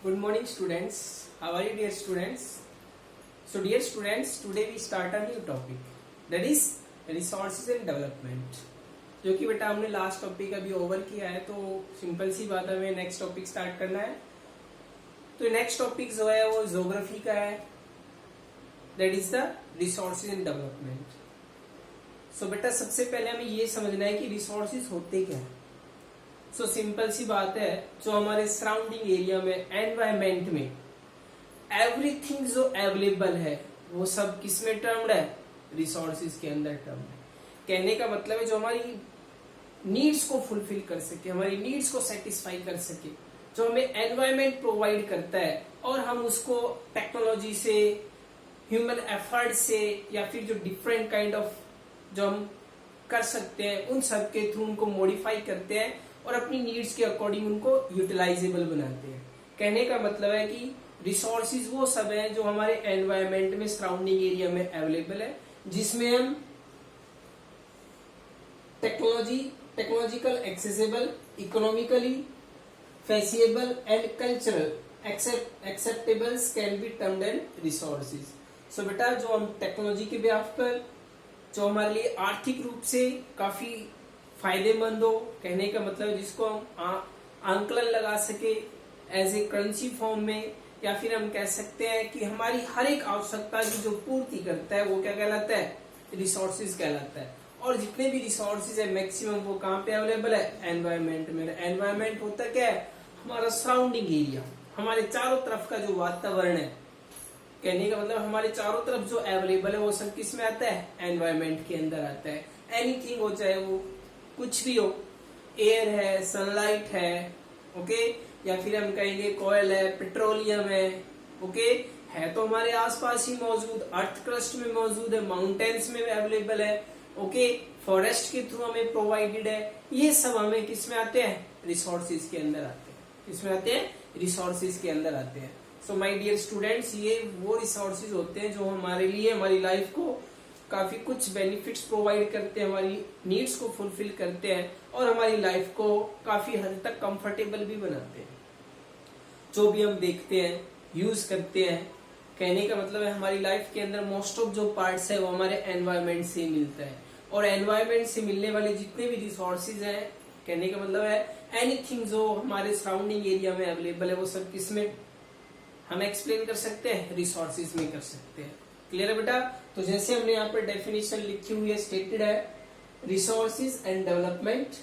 Good morning, students. How are you, dear students? So, dear students, today we start a new topic, that is resources and development. जो कि बेटा हमने last topic अभी over किया है, तो simple सी बात है, हमें नेक्स्ट टॉपिक स्टार्ट करना है. तो नेक्स्ट टॉपिक जो है वो ज्योग्राफी का है, that is the resources and development. So बेटा सबसे पहले हमें ये समझना है कि रिसोर्सेज होते क्या है. सो सिंपल सी बात है, जो हमारे सराउंडिंग एरिया में, एनवायरमेंट में एवरीथिंग जो अवेलेबल है वो सब किस में टर्म्ड है? रिसोर्सेज के अंदर टर्म्ड है. कहने का मतलब है जो हमारी नीड्स को फुलफिल कर सके, हमारी नीड्स को सेटिस्फाई कर सके, जो हमें एनवायरमेंट प्रोवाइड करता है और हम उसको टेक्नोलॉजी से, ह्यूमन एफर्ट से या फिर जो डिफरेंट काइंड ऑफ जो हम कर सकते हैं उन सब के थ्रू उनको मॉडिफाई करते हैं और अपनी नीड्स के अकॉर्डिंग उनको यूटिलाइजेबल बनाते हैं. कहने का मतलब है कि रिसोर्सेज वो सब है जो हमारे एनवायरमेंट में, सराउंडिंग एरिया में अवेलेबल है, जिसमें हम technological accessible, economically feasible and cultural acceptables can be termed as resources. So बेटा जो हम टेक्नोलॉजी के बिहाफ पर, जो हमारे लिए आर्थिक रूप से काफी फायदेमंद हो, कहने का मतलब जिसको हम आंकलन लगा सके एज ए करेंसी फॉर्म में, या फिर हम कह सकते हैं कि हमारी हर एक आवश्यकता की जो पूर्ति करता है वो क्या कहलाता है? रिसोर्सेज कहलाता है. और जितने भी रिसोर्सेज है मैक्सिमम वो कहाँ पे अवेलेबल है? एनवायरमेंट में. एनवायरमेंट होता क्या है? हमारा सराउंडिंग एरिया, हमारे चारों तरफ का जो वातावरण है. कहने का मतलब हमारे चारों तरफ जो अवेलेबल है वो सब किस में आता है? एनवायरमेंट के अंदर आता है. एनीथिंग हो, चाहे वो कुछ भी हो, एयर है, सनलाइट है, ओके, या फिर हम कहेंगे कोयल है, पेट्रोलियम है, ओके, है तो हमारे आसपास ही मौजूद, अर्थ क्रस्ट में मौजूद है, माउंटेन्स में अवेलेबल है, ओके, फॉरेस्ट के थ्रू हमें प्रोवाइडेड है. ये सब हमें किस में आते हैं? रिसोर्सेज के अंदर आते हैं. किसमें आते हैं? रिसोर्सेज के अंदर आते हैं. सो माय डियर स्टूडेंट्स, ये वो रिसोर्सेज होते हैं जो हमारे लिए, हमारी लाइफ को काफी कुछ बेनिफिट्स प्रोवाइड करते हैं, हमारी नीड्स को फुलफिल करते हैं और हमारी लाइफ को काफी हद तक कंफर्टेबल भी बनाते हैं. जो भी हम देखते हैं, यूज करते हैं, कहने का मतलब है हमारी लाइफ के अंदर मोस्ट ऑफ जो पार्ट्स है वो हमारे एनवायरमेंट से मिलता है. और एनवायरमेंट से मिलने वाले जितने भी रिसोर्सेज हैं, कहने का मतलब है एनीथिंग जो हमारे सराउंडिंग एरिया में अवेलेबल है वो सब किसमें हम एक्सप्लेन कर सकते हैं? रिसोर्सेज में कर सकते हैं. क्लियर है बेटा? तो जैसे हमने यहाँ पर डेफिनेशन लिखी हुई है, स्टेटेड है, resources and development.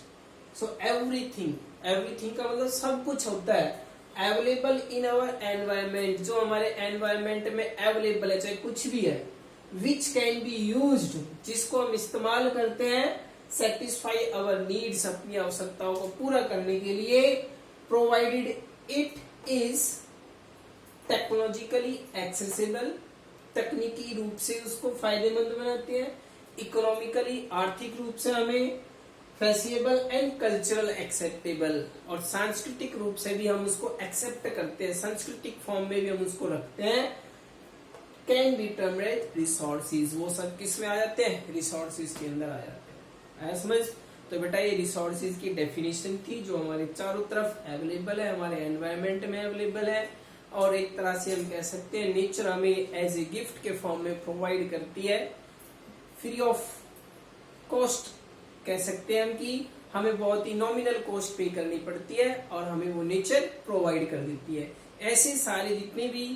So everything का मतलब सब कुछ होता है अवेलेबल इन आवर एनवायरमेंट, जो हमारे एनवायरमेंट में अवेलेबल है, चाहे कुछ भी है, विच कैन बी यूज्ड, जिसको हम इस्तेमाल करते हैं सेटिस्फाई आवर नीड्स, अपनी आवश्यकताओं को पूरा करने के लिए, provided it is technologically accessible, तकनीकी रूप से उसको फायदेमंद बनाते हैं, इकोनॉमिकली आर्थिक रूप से हमें फेसिएबल एंड कल्चरल एक्सेप्टेबल, और सांस्कृतिक रूप से भी हम उसको एक्सेप्ट करते हैं, सांस्कृतिक फॉर्म में भी हम उसको रखते हैं, can be termed as resources. वो सब किस में आ जाते हैं? रिसोर्सेज के अंदर आ जाते हैं. आया समझ? तो बेटा ये रिसोर्सेज की डेफिनेशन थी जो हमारे चारों तरफ अवेलेबल है, हमारे एनवायरमेंट में अवेलेबल है, और एक तरह से हम कह सकते हैं नेचर हमें एज ए गिफ्ट के फॉर्म में प्रोवाइड करती है, फ्री ऑफ कॉस्ट कह सकते हैं हम, कि हमें बहुत ही नॉमिनल कॉस्ट पे करनी पड़ती है और हमें वो नेचर प्रोवाइड कर देती है. ऐसे सारे जितने भी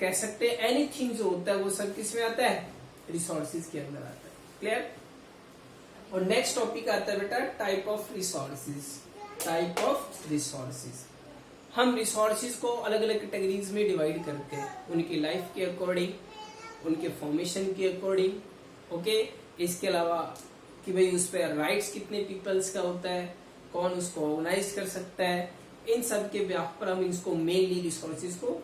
कह सकते हैं एनीथिंग जो होता है वो सब किस में आता है? रिसोर्सेज के अंदर आता है. क्लियर? और नेक्स्ट टॉपिक आता है बेटा type of resources. Type of resources, हम रिसोर्सेज को अलग अलग कैटेगरीज में डिवाइड करते हैं, उनकी लाइफ के अकॉर्डिंग, उनके फॉर्मेशन के अकॉर्डिंग, ओके. इसके अलावा कि भाई उस पर राइट्स कितने पीपल्स का होता है, कौन उसको ऑर्गेनाइज कर सकता है, इन सब के ब्याह पर हम इसको मेनली रिसोर्सेज को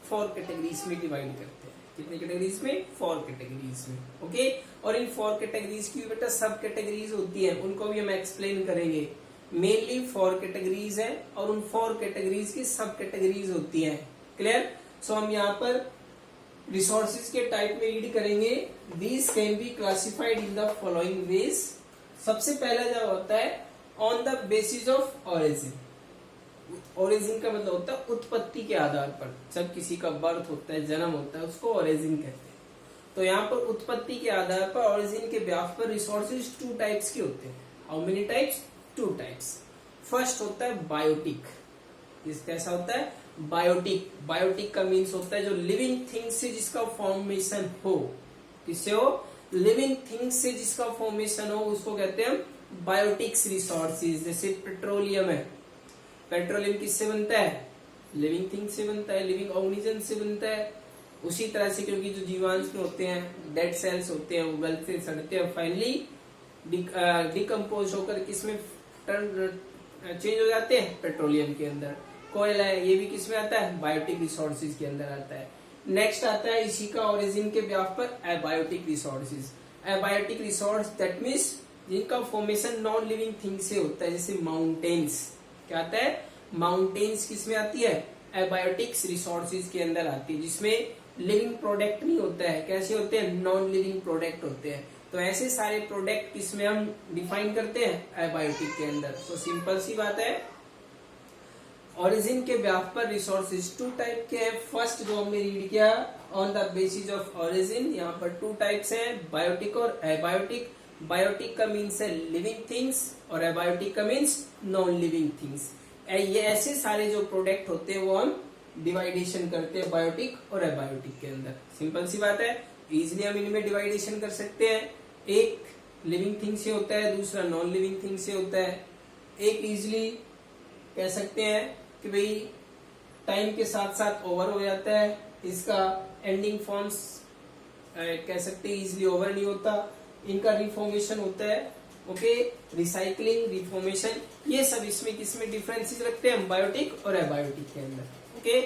4 कैटेगरीज में डिवाइड करते हैं. कितने कैटेगरीज में? 4 कैटेगरीज में, ओके. और इन 4 कैटेगरीज की बेटा सब कैटेगरीज होती है, उनको भी हम एक्सप्लेन करेंगे. मेनली 4 कैटेगरीज है और उन 4 कैटेगरीज की सब कैटेगरीज होती है. क्लियर? सो हम यहाँ पर रिसोर्सेज के टाइप में रीड करेंगे. These can be classified in the following veg. सबसे पहला जो होता है on the basis of origin. Origin का मतलब होता है उत्पत्ति के आधार पर, जब किसी का बर्थ होता है, जन्म होता है, उसको ओरिजिन कहते हैं। तो यहाँ पर उत्पत्ति के आधार पर ओरिजिन के ब्याह पर रिसोर्सेज 2 टाइप्स के होते हैं। How many types? 2 types. First होता है बायोटिक। इस कैसा होता है? बायोटिक। बायोटिक का मीन्स होता है जो लिविंग थिंग्स से जिसका फॉर्मेशन हो। किससे हो? लिविंग थिंग्स से जिसका फॉर्मेशन हो उसको कहते हैं बायोटिक्स रिसोर्सेज। जैसे पेट्रोलियम है, पेट्रोलियम किससे बनता है? लिविंग थिंग से बनता है, लिविंग ऑर्गेनिज्म से बनता है। उसी तरह से क्योंकि जो जीवांश में होते हैं, डेड सेल्स होते हैं, वो गलते सड़ते हैं, फाइनली डिकम्पोज होकर किसमें चेंज हो जाते हैं? पेट्रोलियम के अंदर। कोयला है, ये भी किसमें आता है? बायोटिक रिसोर्सेज के अंदर आता है। नेक्स्ट आता है इसी का ओरिजिन के ब्याह पर abiotic resources. Abiotic resource that means जिनका फॉर्मेशन नॉन लिविंग थिंग से होता है, जैसे माउंटेन्स। क्या आता है? माउंटेन्स किसमें आती है? एबायोटिक्स रिसोर्सेज के अंदर आती है, जिसमें लिविंग प्रोडक्ट नहीं होता है। कैसे होते हैं? नॉन लिविंग प्रोडक्ट होते हैं। तो ऐसे सारे प्रोडक्ट किसमें हम डिफाइन करते हैं? एबायोटिक के अंदर। तो सिंपल सी बात है, ओरिजिन के ब्याह पर रिसोर्सेज 2 टाइप के हैं। फर्स्ट जो हमने रीड किया, on the basis of origin, यहाँ पर 2 टाइप्स हैं, बायोटिक और एबायोटिक। बायोटिक का मीन्स है लिविंग थिंग्स और एबायोटिक का मीन्स नॉन लिविंग थिंग्स। ये ऐसे सारे जो प्रोडक्ट होते हैं वो हम डिवाइडेशन करते हैं बायोटिक और एबायोटिक के अंदर। सिंपल सी बात है, इजिली हम इनमें डिवाइडेशन कर सकते हैं। एक लिविंग थिंग से होता है, दूसरा नॉन लिविंग थिंग से होता है। एक इजिली कह सकते हैं कि भाई टाइम के साथ साथ ओवर हो जाता है, इसका एंडिंग फॉर्म्स कह सकते हैं इजिली ओवर नहीं होता, इनका रिफॉर्मेशन होता है। ओके, रिसाइकलिंग, रिफॉर्मेशन, ये सब इसमें किसमें डिफरेंसेस रखते हैं? बायोटिक और एबायोटिक के अंदर। ओके,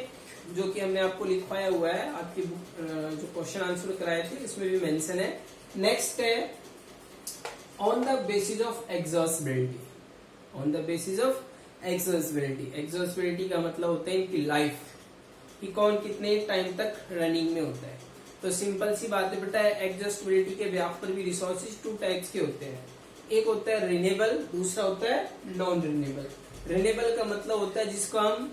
जो कि हमने आपको लिखवाया हुआ है, आपकी बुक जो क्वेश्चन आंसर कराए थे इसमें भी मेंशन है। नेक्स्ट है on the basis of exhaustibility. On the basis of exhaustibility. Exhaustibility का मतलब होता है इनकी लाइफ, कि कौन कितने टाइम तक रनिंग में होता है। तो सिंपल सी बात है बेटा, एग्जॉस्टिबिलिटी के ब्याह पर भी रिसोर्सेज 2 टाइप्स के होते हैं। एक होता है रिन्यूएबल, दूसरा होता है नॉन रिन्यूएबल। रिन्यूएबल का मतलब होता है जिसको हम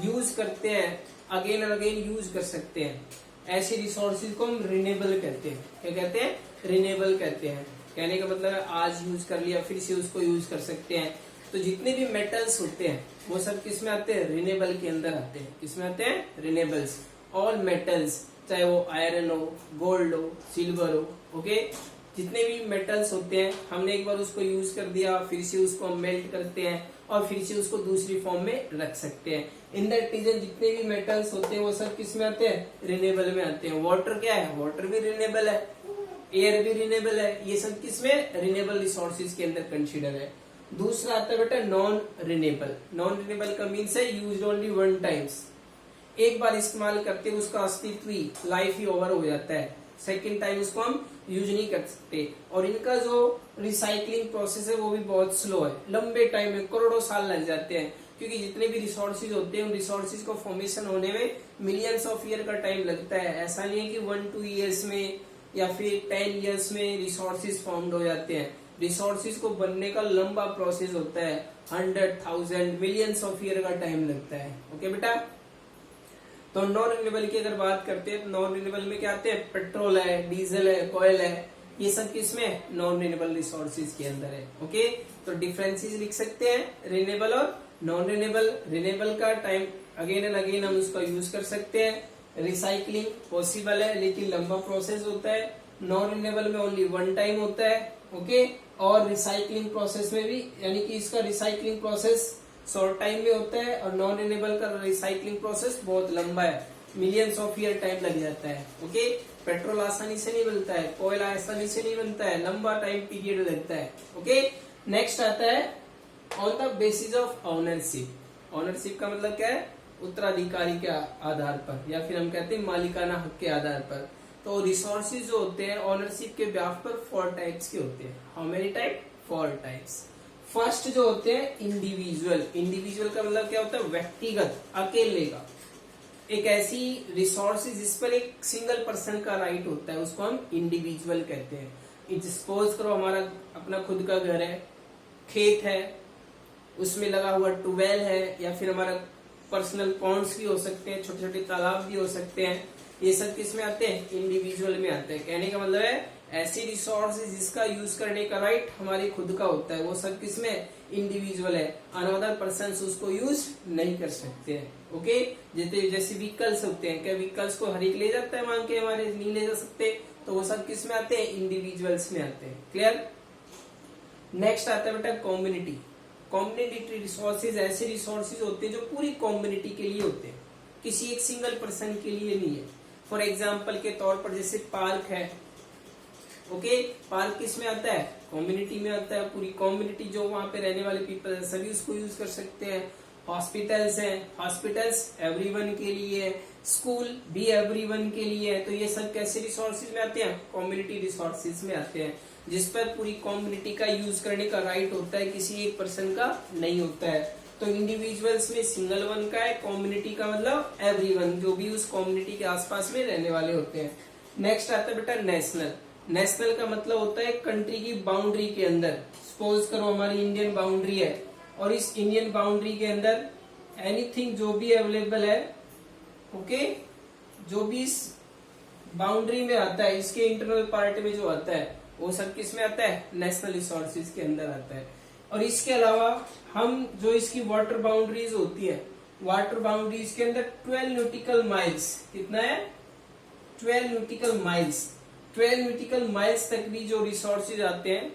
यूज करते हैं, अगेन और अगेन यूज कर सकते हैं। ऐसे रिसोर्सेज को हम रिन्यूएबल कहते हैं। क्या कहते हैं? रिन्यूएबल कहते हैं। कहने का मतलब है आज यूज कर लिया, फिर से उसको यूज कर सकते हैं। तो जितने भी मेटल्स होते हैं वो सब किसमें आते हैं? रिन्यूएबल के अंदर आते हैं। किसमें आते हैं? रिन्यूएबल्स। ऑल मेटल्स, चाहे वो आयरन हो, गोल्ड हो, सिल्वर हो, ओके, जितने भी मेटल्स होते हैं, हमने एक बार उसको यूज कर दिया, फिर से उसको हम मेल्ट करते हैं और फिर से उसको दूसरी फॉर्म में रख सकते हैं। इन दैट रीजन जितने भी मेटल्स होते हैं वो सब किसमें आते हैं? रिन्यूएबल में आते हैं। वाटर क्या है? वाटर भी रिन्यूएबल है, एयर भी रिन्यूएबल है, ये सब किसमें? रिन्यूएबल रिसोर्सेज के अंदर कंसीडर है। दूसरा आता है बेटा नॉन रिन्यूएबल। नॉन रिन्यूएबल का मीन्स है यूज्ड ओनली वन टाइम्स, एक बार इस्तेमाल करते हैं उसका अस्तित्व ही, लाइफ ही ओवर हो जाता है, सेकेंड टाइम उसको हम यूज नहीं कर सकते। और इनका जो रिसाइकलिंग प्रोसेस है वो भी बहुत स्लो है, लंबे टाइम में करोड़ों साल लग जाते हैं, क्योंकि जितने भी रिसोर्सेज होते हैं उन रिसोर्सेज को फॉर्मेशन होने में मिलियंस ऑफ ईयर का टाइम लगता है। ऐसा नहीं है कि 1-2 ईयर्स में या फिर 10 ईयर्स में रिसोर्सेज फॉर्म्ड हो जाते हैं। रिसोर्सेज को बनने का लंबा प्रोसेस होता है, 100,000 मिलियंस ऑफ ईयर का टाइम लगता है। ओके बेटा, तो नॉन रिन्यूएबल की अगर बात करते हैं तो नॉन रिन्यूएबल में क्या आते हैं? पेट्रोल है, डीजल है, कोयल है, ये सब किसमें? नॉन रिन्यूएबल रिसोर्सेज के अंदर है। ओके, तो डिफरेंसेस लिख सकते हैं रिन्यूएबल और नॉन रिन्यूएबल। रिन्यूएबल का टाइम अगेन एंड अगेन हम उसका यूज कर सकते हैं। रिसाइकलिंग पॉसिबल है लेकिन लंबा प्रोसेस होता है। नॉन रिन्यूएबल में ओनली वन टाइम होता है। ओके, और रिसाइकलिंग प्रोसेस में भी, यानी कि इसका रिसाइकलिंग प्रोसेस शॉर्ट टाइम में होता है और नॉन रिन्यूएबल का रिसाइकलिंग प्रोसेस बहुत लंबा है, मिलियंस ऑफ ईयर टाइम लग जाता है। ओके, पेट्रोल आसानी से नहीं बनता है, कोयला आसानी से नहीं बनता है, लंबा टाइम पीरियड लगता है। ओके, नेक्स्ट आता है on the basis of ownership. Ownership का मतलब क्या है? उत्तराधिकारी के आधार पर, या फिर हम कहते हैं मालिकाना हक के आधार पर। तो रिसोर्सेज जो होते हैं ऑनरशिप के ब्याह पर 4 टाइप्स के होते हैं। How many type? 4 types. First जो होते हैं इंडिविजुअल। इंडिविजुअल का मतलब क्या होता है? व्यक्तिगत, अकेले का। एक ऐसी रिसोर्स जिस पर एक सिंगल पर्सन का राइट होता है उसको हम इंडिविजुअल कहते हैं। सपोज करो हमारा अपना खुद का घर है, खेत है, उसमें लगा हुआ ट्यूबवेल है, या फिर हमारा पर्सनल पॉन्ड्स भी हो सकते हैं, छोटे छोटे तालाब भी हो सकते हैं। ये सब किस में आते हैं? इंडिविजुअल में आते हैं। कहने का मतलब है ऐसी रिसोर्सेज जिसका यूज करने का राइट हमारे खुद का होता है, वो सब किस में? इंडिविजुअल है। अनदर पर्सन उसको यूज नहीं कर सकते हैं। ओके, जैसे व्हीकल्स होते हैं, क्या व्हीकल्स को हर एक ले जाता है मांग के? हमारे नहीं ले जा सकते, तो वो सब किस में आते हैं? इंडिविजुअल्स में आते हैं। क्लियर? नेक्स्ट आता है बेटा कम्युनिटी। कम्युनिटी रिसोर्सेज ऐसे रिसोर्सेज होते हैं जो पूरी कम्युनिटी के लिए होते हैं, किसी एक सिंगल पर्सन के लिए नहीं है। फॉर एग्जाम्पल के तौर पर जैसे पार्क है, ओके, पार्क किस में आता है? कम्युनिटी में आता है। पूरी कम्युनिटी जो वहां पे रहने वाले पीपल है सभी उसको यूज कर सकते हैं। हॉस्पिटल्स हैं, हॉस्पिटल्स एवरीवन के लिए है, स्कूल भी एवरीवन के लिए है। तो ये सब कैसे रिसोर्सेज में आते हैं? कम्युनिटी रिसोर्सेज में आते हैं, जिस पर पूरी कम्युनिटी का यूज करने का राइट होता है, किसी एक पर्सन का नहीं होता है। तो इंडिविजुअल्स में सिंगल वन का है, कम्युनिटी का मतलब एवरीवन, जो भी उस कम्युनिटी के आसपास में रहने वाले होते हैं। नेक्स्ट आता है बेटा नेशनल। नेशनल का मतलब होता है कंट्री की बाउंड्री के अंदर। सपोज करो हमारी इंडियन बाउंड्री है, और इस इंडियन बाउंड्री के अंदर एनीथिंग जो भी अवेलेबल है, ओके, जो भी इस बाउंड्री में आता है, इसके इंटरनल पार्ट में जो आता है, वो सब किस में आता है? नेशनल रिसोर्सेज के अंदर आता है। और इसके अलावा हम जो इसकी वाटर बाउंड्रीज होती है, वाटर बाउंड्रीज के अंदर 12 न्यूटिकल माइल्स, कितना है? 12 न्यूटिकल माइल्स। 12 न्यूटिकल माइल्स तक भी जो रिसोर्सेज आते हैं,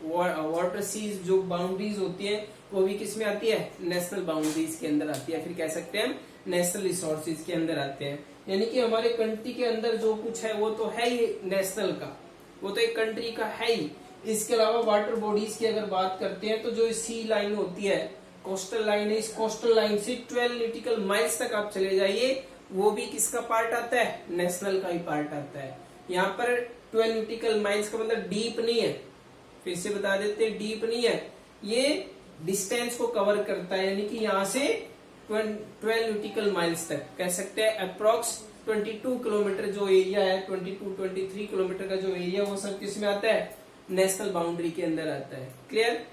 वाटर सीज जो बाउंड्रीज होती है, वो भी किस में आती है? नेशनल बाउंड्रीज के अंदर आती है, फिर कह सकते हैं नेशनल रिसोर्सेज के अंदर आते हैं। यानी कि हमारे कंट्री के अंदर जो कुछ है वो तो है ही नेशनल का, वो तो एक कंट्री का है ही। इसके अलावा वाटर बॉडीज की अगर बात करते हैं, तो जो सी लाइन होती है, कोस्टल लाइन है, इस कोस्टल लाइन से 12 न्यूटिकल माइल्स तक आप चले जाइए, वो भी किसका पार्ट आता है? नेशनल का ही पार्ट आता है। यहाँ पर 12 न्यूटिकल माइल्स का मतलब डीप नहीं है, फिर से बता देते हैं, डीप नहीं है, ये डिस्टेंस को कवर करता है। यानी कि यहाँ से 12 न्यूटिकल माइल्स तक कह सकते हैं, अप्रोक्स 22 किलोमीटर जो एरिया है, 22-23 किलोमीटर का जो एरिया, वो सब किस में आता है? नेशनल बाउंड्री के अंदर आता है। क्लियर?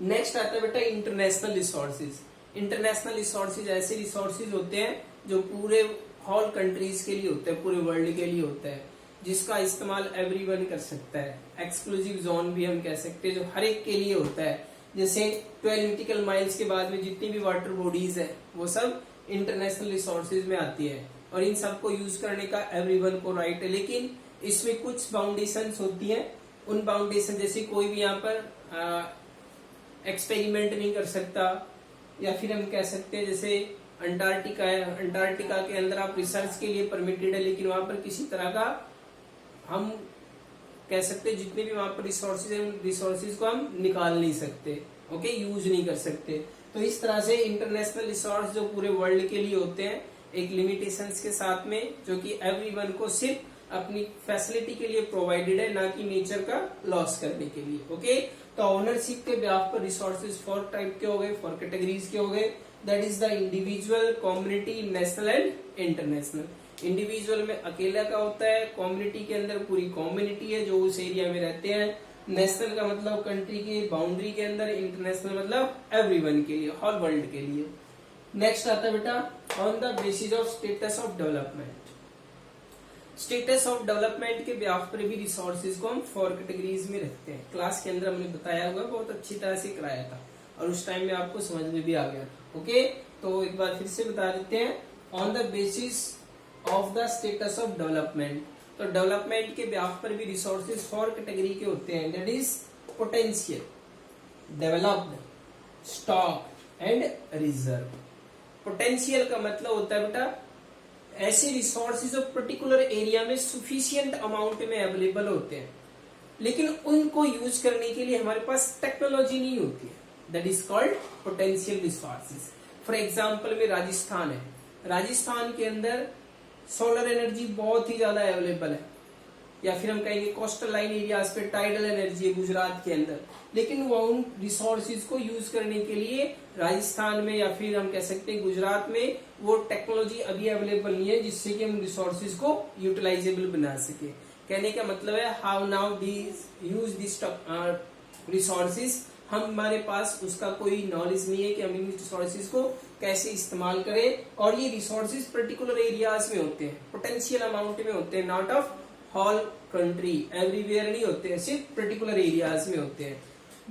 नेक्स्ट आता है बेटा इंटरनेशनल रिसोर्सेज। इंटरनेशनल रिसोर्सेज ऐसे रिसोर्सेज होते हैं जो पूरे ऑल कंट्रीज के लिए होते हैं, पूरे वर्ल्ड के लिए होता है, जिसका इस्तेमाल एवरीवन कर सकता है। एक्सक्लूसिव जोन भी हम कह सकते हैं, जो हर एक के लिए होता है। जैसे 12 न्यूटिकल माइल्स के बाद में जितनी भी वाटर बॉडीज है, वो सब इंटरनेशनल रिसोर्सेज में आती है, और इन सबको यूज करने का एवरीवन को राइट है। लेकिन इसमें कुछ बाउंडेशंस होती हैं। उन बाउंडेशन जैसे कोई भी यहाँ पर एक्सपेरिमेंट नहीं कर सकता, या फिर हम कह सकते हैं जैसे अंटार्कटिका है, अंटार्कटिका के अंदर आप रिसर्च के लिए परमिटेड है, लेकिन वहां पर किसी तरह का हम कह सकते हैं जितने भी वहां पर रिसोर्सेज है, रिसोर्सेज को हम निकाल नहीं सकते, ओके, यूज नहीं कर सकते। तो इस तरह से इंटरनेशनल रिसोर्स जो पूरे वर्ल्ड के लिए होते हैं, एक लिमिटेशंस के साथ में, जो कि एवरीवन को सिर्फ अपनी फैसिलिटी के लिए प्रोवाइडेड है, ना कि नेचर का लॉस करने के लिए। ओके, तो ओनरशिप के ब्याह पर रिसोर्सेज 4 टाइप के हो गए, 4 कैटेगरीज के हो गए। That is the individual, community, national and international. Individual में अकेला का होता है, कम्युनिटी के अंदर पूरी कम्युनिटी है जो उस एरिया में रहते हैं, नेशनल का मतलब कंट्री की बाउंड्री के अंदर, इंटरनेशनल मतलब एवरीवन के लिए, होल वर्ल्ड के लिए। नेक्स्ट आता है बेटा on the basis of status of development. Status of development के ब्याह पर भी रिसोर्सेज को हम 4 कैटेगरीज में रखते हैं। क्लास के अंदर हमने बताया हुआ, बहुत अच्छी तरह से कराया था, और उस टाइम में आपको समझ में भी आ गया। ओके, तो एक बार फिर से बता देते हैं, on the basis of the status of development. तो डेवलपमेंट के ब्याह पर भी रिसोर्सेज 4 कैटेगरी के होते हैं। That is potential, developed, stock and reserve. Potential का मतलब होता है बेटा ऐसे रिसोर्सेज जो पर्टिकुलर एरिया में सुफिशियंट अमाउंट में अवेलेबल होते हैं, लेकिन उनको यूज करने के लिए हमारे पास टेक्नोलॉजी नहीं होती है। That is called potential resources. For example में राजस्थान है, राजस्थान के अंदर सोलर एनर्जी बहुत ही ज्यादा अवेलेबल है, या फिर हम कहेंगे कोस्टल लाइन एरियाज पे टाइडल एनर्जी है गुजरात के अंदर, लेकिन वो उन रिसोर्सेज को यूज करने के लिए राजस्थान में या फिर हम कह सकते हैं गुजरात में वो टेक्नोलॉजी अभी अवेलेबल नहीं है जिससे कि हम रिसोर्सेज को यूटिलाइजेबल बना सके। कहने का मतलब है how now these use this resources, हमारे पास उसका कोई नॉलेज नहीं है कि हम इन रिसोर्सेज को कैसे इस्तेमाल करें। और ये रिसोर्सेज पर्टिकुलर एरियाज में होते हैं, पोटेंशियल अमाउंट में होते हैं, not of whole country, everywhere नहीं होते हैं, सिर्फ पर्टिकुलर एरियाज में होते हैं।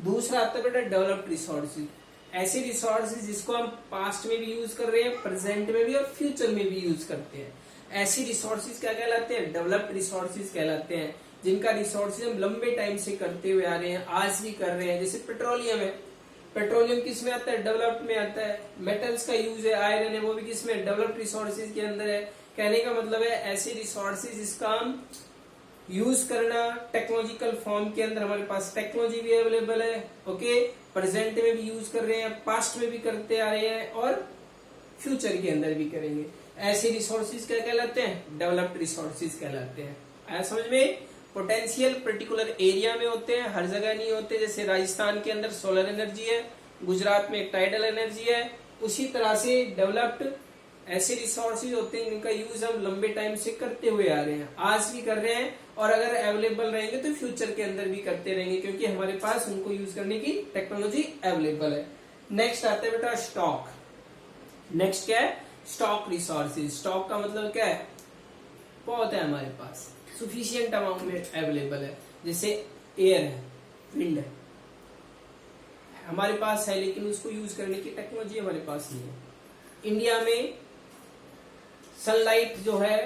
दूसरा आता है बेटा डेवलप्ड रिसोर्सेज, ऐसे रिसोर्सेज जिसको हम पास्ट में भी यूज कर रहे हैं, प्रेजेंट में भी और फ्यूचर में भी यूज करते हैं। ऐसी रिसोर्सेज क्या कहलाते हैं? डेवलप्ड रिसोर्सेज कहलाते हैं, जिनका रिसोर्सेज हम लंबे टाइम से करते हुए आ रहे हैं, आज भी कर रहे हैं। जैसे पेट्रोलियम है, पेट्रोलियम किस में आता है? डेवलप्ड में आता है। मेटल्स का यूज है, आयरन है, वो भी किस में? डेवलप्ड रिसोर्सेज के अंदर है। कहने का मतलब है ऐसे रिसोर्सेज जिसका हम यूज करना टेक्नोलॉजिकल फॉर्म के अंदर, हमारे पास टेक्नोलॉजी भी अवेलेबल है, ओके, प्रेजेंट में भी यूज कर रहे हैं, पास्ट में भी करते आ रहे हैं और फ्यूचर के अंदर भी करेंगे। ऐसे रिसोर्सेज क्या कहलाते हैं? डेवलप्ड रिसोर्सेज कहलाते हैं। आया समझ में? पोटेंशियल पर्टिकुलर एरिया में होते हैं, हर जगह नहीं होते। जैसे राजस्थान के अंदर सोलर एनर्जी है, गुजरात में टाइडल एनर्जी है, उसी तरह से डेवलप्ड ऐसे रिसोर्सेज होते हैं जिनका यूज हम लंबे टाइम से करते हुए आ रहे हैं, आज भी कर रहे हैं और अगर अवेलेबल रहेंगे तो फ्यूचर के अंदर भी करते रहेंगे, क्योंकि हमारे पास उनको यूज करने की टेक्नोलॉजी अवेलेबल है। नेक्स्ट आता है बेटा स्टॉक। नेक्स्ट क्या है? Stock resources. स्टॉक का मतलब क्या है? बहुत है हमारे पास, सुफिशियंट अमाउंट में अवेलेबल है। जैसे एयर है, विंड है, हमारे पास है लेकिन उसको यूज करने की टेक्नोलॉजी हमारे पास नहीं है। इंडिया में सनलाइट जो है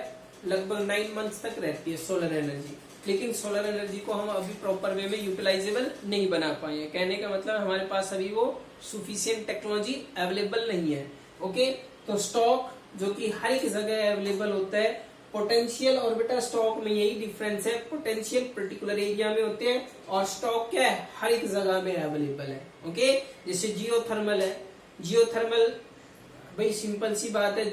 लगभग 9 मंथ्स तक रहती है, सोलर एनर्जी, लेकिन सोलर एनर्जी को हम अभी प्रॉपर वे में यूटिलाइजेबल नहीं बना पाए हैं। कहने का मतलब हमारे पास अभी वो सुफिशियंट टेक्नोलॉजी अवेलेबल नहीं है, ओके। तो स्टॉक जो कि हर एक जगह अवेलेबल होता है, पोटेंशियल और बेटा स्टॉक में यही डिफरेंस है, पोटेंशियल पर्टिकुलर एरिया में होते हैं और स्टॉक क्या है? हर एक जगह में अवेलेबल है, ओके। जैसे जियोथर्मल है, जियोथर्मल भाई सिंपल सी बात है,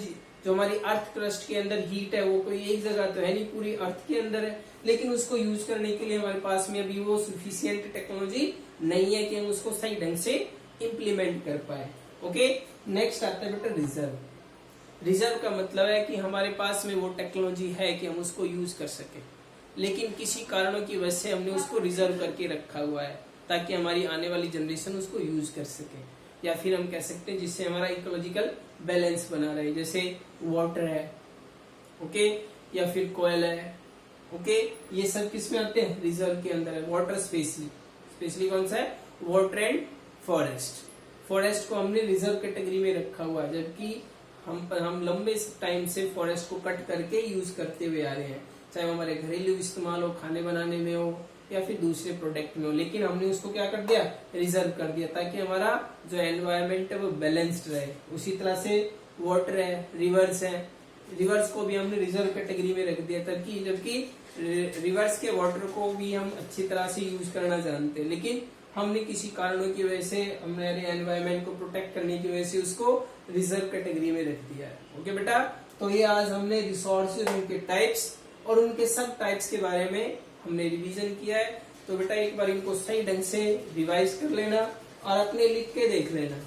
जो हमारी अर्थ क्रस्ट के अंदर हीट है वो कोई एक जगह तो है नहीं, पूरी अर्थ के अंदर है, लेकिन उसको यूज करने के लिए हमारे पास में अभी वो सुफिशियंट टेक्नोलॉजी नहीं है कि हम उसको सही ढंग से इम्प्लीमेंट कर पाए, ओके। नेक्स्ट आता है बेटा रिजर्व। रिजर्व का मतलब है कि हमारे पास में वो टेक्नोलॉजी है कि हम उसको यूज कर सके, लेकिन किसी कारणों की वजह से हमने उसको रिजर्व करके रखा हुआ है ताकि हमारी आने वाली जनरेशन उसको यूज कर सके, या फिर हम कह सकते हैं जिससे हमारा इकोलॉजिकल बैलेंस बना रहे। जैसे वाटर है, ओके, या फिर कोयल है, ओके, ये सब किस में आते हैं? रिजर्व के अंदर है। वाटर स्पेशली कौन सा है? Water and forest. फॉरेस्ट को हमने रिजर्व कैटेगरी में रखा हुआ है, जबकि हम लंबे टाइम से फॉरेस्ट को कट करके यूज करते हुए आ रहे हैं, चाहे वो हमारे घरेलू इस्तेमाल हो, खाने बनाने में हो या फिर दूसरे प्रोडक्ट में हो, लेकिन हमने उसको क्या कर दिया? रिजर्व कर दिया, ताकि हमारा जो एनवायरमेंट है वो बैलेंस्ड रहे। उसी तरह से वाटर है, रिवर्स है, रिवर्स को भी हमने रिजर्व कैटेगरी में रख दिया, जबकि रिवर्स के वाटर को भी हम अच्छी तरह से यूज करना जानते हैं, लेकिन हमने किसी कारणों की वजह से हमारे एनवायरमेंट को प्रोटेक्ट करने की वजह से उसको रिजर्व कैटेगरी में रख दिया है, ओके बेटा। तो ये आज हमने रिसोर्सेज, उनके टाइप्स और उनके सब टाइप्स के बारे में हमने रिवीजन किया है। तो बेटा एक बार इनको सही ढंग से रिवाइज कर लेना और अपने लिख के देख लेना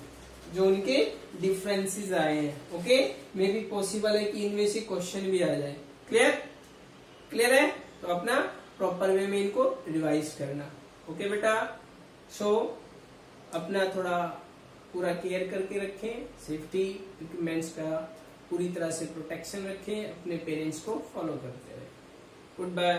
जो उनके डिफरेंसेस आए हैं, ओके। मे भी पॉसिबल है कि इनमें से क्वेश्चन भी आ जाए। क्लियर है? तो अपना प्रॉपर वे में इनको रिवाइज करना, ओके बेटा। सो अपना थोड़ा पूरा केयर करके रखें, सेफ्टी इक्विपमेंट्स का पूरी तरह से प्रोटेक्शन रखें, अपने पेरेंट्स को फॉलो करते रहे। Good bye.